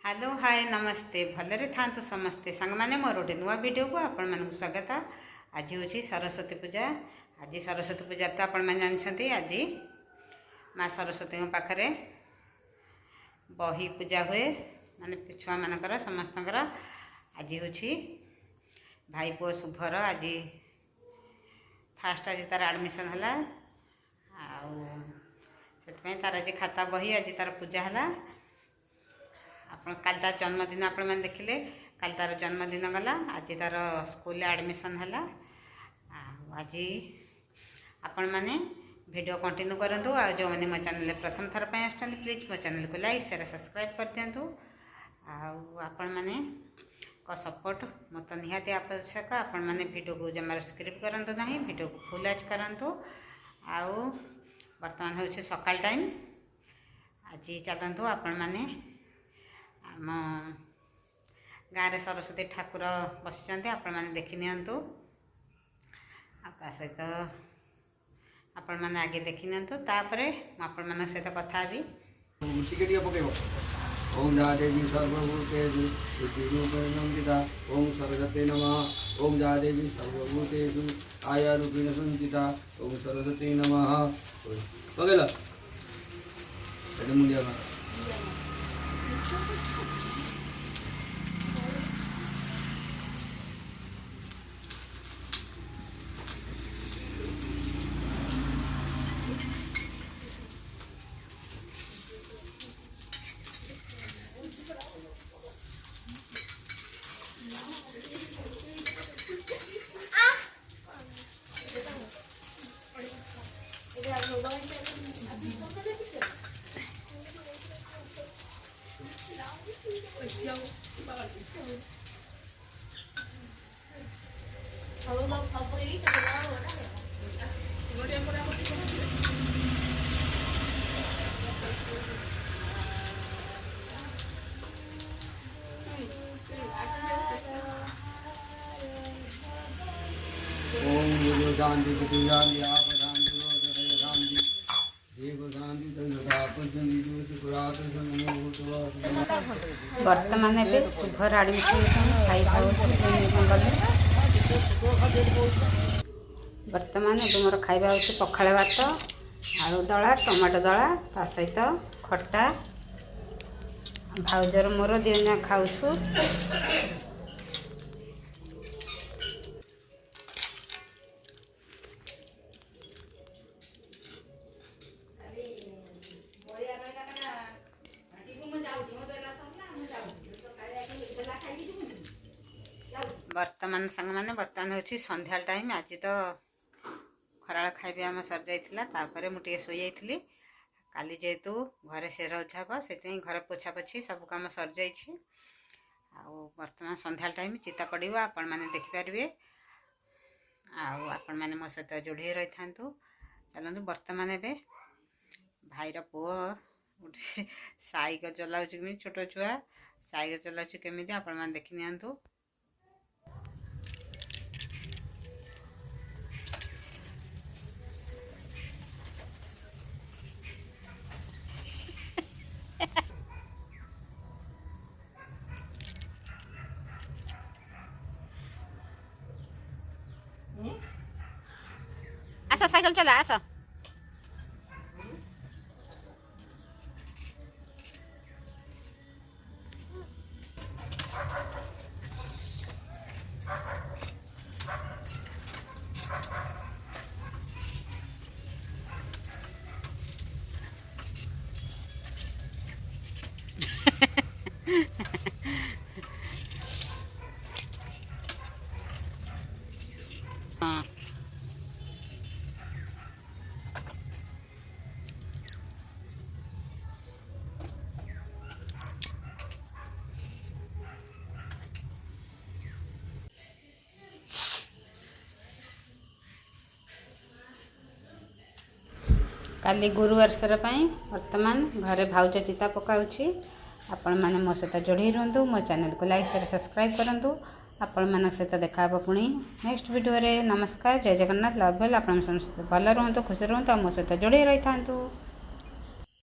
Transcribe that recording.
Hello hi नमस्ते भलरे थांतु समस्ते सांग माने मोर गोटे नुआ वीडियो को आपण मानक स्वागत। आज हूँ सरस्वती पूजा। आज सरस्वती पूजा तो आपण मैंने जानते आज माँ सरस्वती पाखरे बही पूजा हुए माने छुआ मानकर समस्त। आज हूँ भाई पुओ शुभर आज फास्ट आज तार एडमिशन है से तार आज खाता बही आज तार पूजा है। आप काल तार जन्मदिन आपण मैंने देखिले काल तार जन्मदिन गला आज तार स्कूल एडमिशन है। आज आपण मैंने वीडियो कंटिन्यू करूँ आ जो मैंने मो चैनल प्रथम थर पर आसुँच प्लीज मो चैनल को लाइक शेयर सब्सक्राइब कर दिंतु। आपण मैंने को सपोर्ट मत निहाती आवश्यक। आपण मैंने वीडियो को जमार स्क्रिप्ट करूँ ना वीडियो को फुल एच करूँ। आउ बर्तमान हूँ सकाल टाइम आज चलतु आपण मैंने आम गाँव में सरस्वती ठाकुर बस आपण मैंने देखी नियंतु। सहित आपण मैंने आगे देखी नियंतु तापर आपण मान सहित कथा भी। ओम जा देवी सर्वभूतेषु बुद्धिरूपेण ओम सरस्वती नमः। ओम जा देवी सर्वभूतेषु आयारूपेण संस्थिता ओम सरस्वती नमः। बगेला मुंडिया ओम गुरु शांति शांति आप शांति रोदय शांति देव शांति संसदा पुजंदी जुस पुरात संगम वर्तमान ए शुभर एडमिशन खाई वर्तमान ए मोर खाइबा होछि पखाळ भात आलू दला टमाटो दला ता सहित खट्टा भाउजर मोर दिना खाउछु। वर्तमान सांग मैंने वर्तमान हूँ संध्या टाइम आज तो खरा खाइबा आम सर जापर मुझे शोई जाइली काली जेहेतु घरे से उछाप से घर पोछा पोछी सब कम सर जा। वर्तमान संध्या टाइम चिता पड़ो आपण मैंने देखिपारे आपण मैंने मो सहित जोड़ी रही था। चलते वर्तमान ए भाईर पुओ गोटे साइकेल चलाऊ छोट छुआ साइकेल चलाऊ केमी आपण मैंने देखी नियंतु। आसा साइकिल चला आसा हाँ काली गुरुवार सर वर्तमान घरे भाउज चिता पकाउछि। आपण मैंने मो सहित जोड़ी रुहतु। मो चैनल को लाइक शेयर सब्सक्राइब करूँ। आपण मान सहित देखा पुणी नेक्स्ट वीडियो रे। नमस्कार जय जगन्नाथ लव यू। आप समस्त भल रुहतु खुश रुहतु मो सहित जोड़ी रही था।